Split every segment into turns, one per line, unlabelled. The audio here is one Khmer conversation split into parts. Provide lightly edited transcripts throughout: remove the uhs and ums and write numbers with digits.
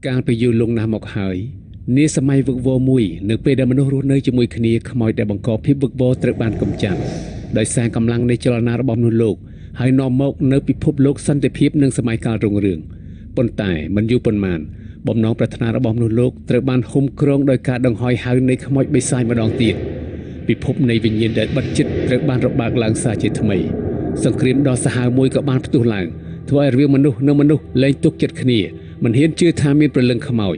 កាលពីយូរលង់ណាស់មកហើយនាសម័យវឹកវរមួយនៅពេលដែលមនុស្សរស់នៅជាមួយគ្នាខ្មោចដែលបង្កភាពវឹកវរត្រូវបានកម្ចាត់ដោយសារកម្លាំងនៃចលនារបស់មនុស្សលោកហើយនាំមកនៅពិភពលោកសន្តិភាពនិងសម័យកាលរុងរឿងប៉ុន្តែមិនយូរប៉ុន្មានបំណងប្រាថ្នារបស់មនុស្សលោកត្រូវបានហុំគ្រងដោយការដង្ហោយហៅនៃខ្មោចបិសាចម្ដងទៀតពិភពនៃវិញ្ញាណដែលបិទជិតត្រូវបានរបើកឡើងសារជាថ្មីសង្គ្រាមដ៏សាហាវមួយក៏បានផ្ទុះឡើងធ្វើឲ្យរវាងមនុស្សនិងមនុស្សលែងទុកចិត្តគ្នាមិនហ៊ានជឿថាមានព្រលឹងខ្មោច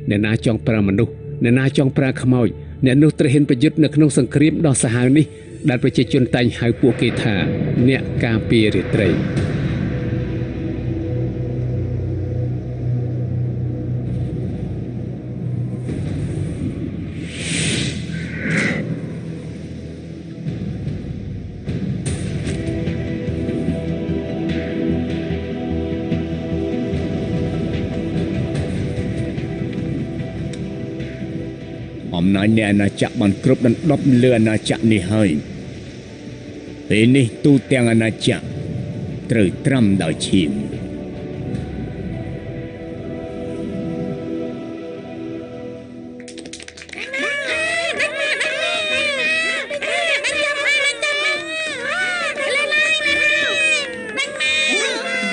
អ្នកណាចង់ប្រើមនុស្សអ្នកណាចង់ប្រើខ្មោចអ្នកនោះត្រូវហ៊ានប្រយុទ្ធនៅក្នុងសង្គ្រាមដ៏សាហាវនេះដែលប្រជាជនតែងហៅពួកគេថាអ្នកការពាររាត្រី
អំណាចនៃអាណាចក្របានគ្រប់ដណ្ដប់លើអាណាចក្រនេះហើយពេលនេះទូទាំងអាណាចក្រត្រូវត្រាំដោយឈាម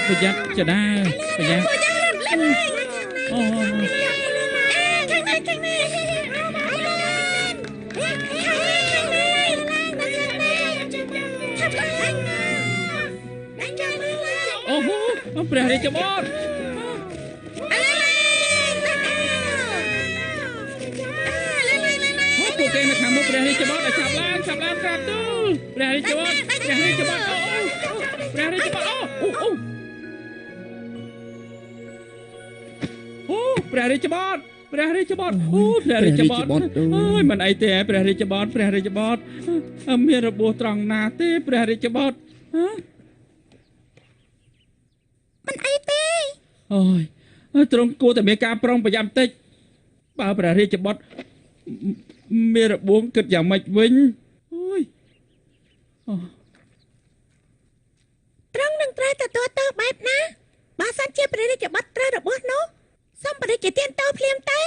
ប្រយ័ត្នចដាប្រយ័ត្នអូព្រះរាជបុត្រពួកគេនៅខាងមុខព្រះរាជបុត្រឲ្យចាប់ឡើងក្រាបទូលព្រះរាជបុត្រព្រះរាជបុត្រព្រះរាជបុត្រព្រះរាជបុត្រព្រះរាជបុត្រព្រះរាជបុត្រអើយមិនអីទេព្រះរាជបុត្រព្រះរាជបុត្រមានរបួសត្រង់ណាទេព្រះរាជបុត្រ
មិនអីទេ
អូយទ្រង់គួរតែមានការប្រុងប្រយ័ត្នបន្តិចបើព្រះរាជបុត្រមានរបួសគិតយ៉ាងម៉េចវិញអូយ
ទ្រង់នឹងត្រូវទទួលទោសបែបណាបើសិនជាព្រះរាជបុត្រត្រូវរបួសនោះសូមព្រះរាជទានទោសភ្លាមទៅ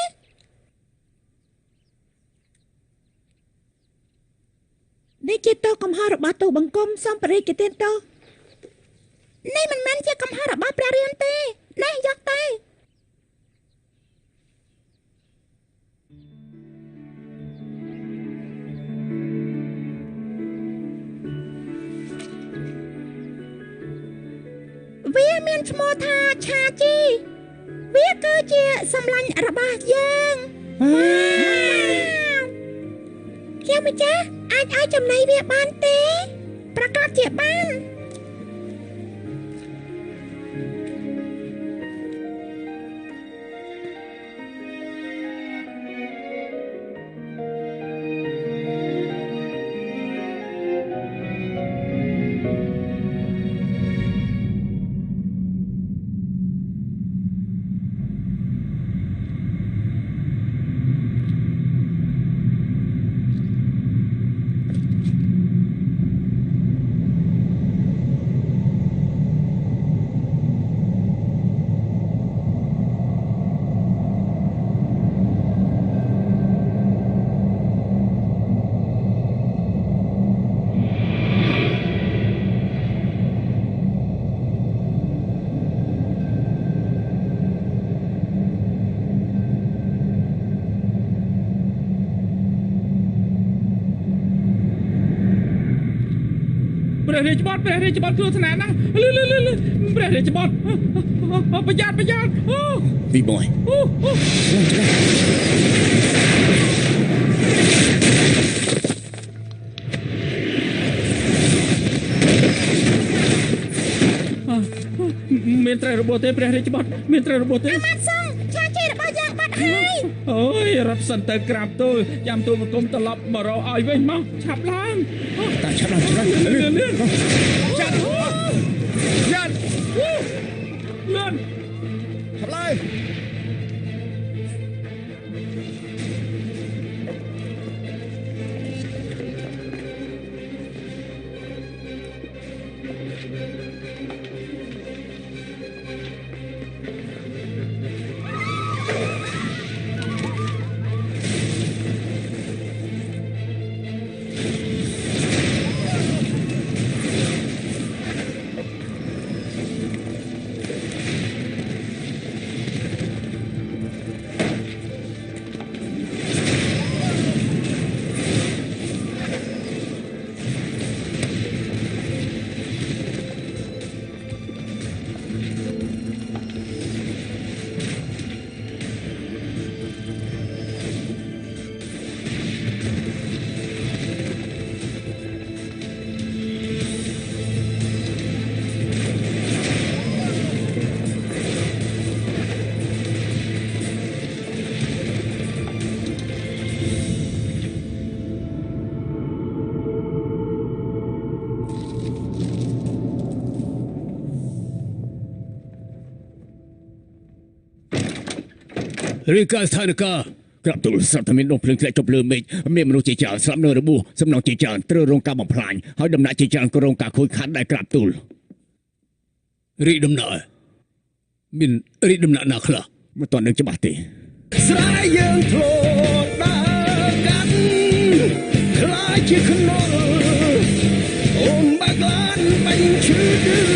នេះជាទោសកំហុសរបស់ទូបង្គំសូមព្រះរាជទានទោសនេះមិនមែនជាកំហុសរបស់ព្រះរាមទេនេះយកទៅវាមានឈ្មោះថាឆាជីវាគឺជាសម្លាញ់របស់យើងជាម្ចាស់អាចឲ្យចំណីវាបានទេប្រកាសជាបាន
ព្រះរាជបុត្រគ្រោះថ្នាក់ណាស់ព្រះរាជបុត្រប្រយ័ត្ន
វិបុយ
មានត្រូវរបួសទេព្រះរាជបុត្រមានត្រូវរបួសទេ
អាម៉ាត់សងឆាជីរបស់យើងបាត់ហើយ
អូយរត់សិនទៅក្រាបទូលចាំទូលបង្គំត្រឡប់មករកឲ្យវិញមកឆាប់ឡើង
តាឆាប់ឡើង
លឿនឆាប់លឿន
ឆាប់ឡើង
អ
រាយការណ៍ស្ថានភាព
ក្រាបទូលសត្វមានដងភ្លើងធ្លាក់ចុះលើមេឃមានមនុស្សជាច្រើនស្លាប់នៅរបួសសំណងជាច្រើនត្រូវរងការបំផ្លាញហើយដំណាក់ជាច្រើនក៏រងការខូចខាតដែរក្រាបទូល
រីកដំណើរមានរីកដំណាក់ណាខ្លះ
មិនទាន់នឹងច្បាស់ទេ
ស្រែយើងធ្លាប់ដើរកាន់ខ្លាចជាខ្នុរអូនបាក់ឡានបាញ់ឈឺ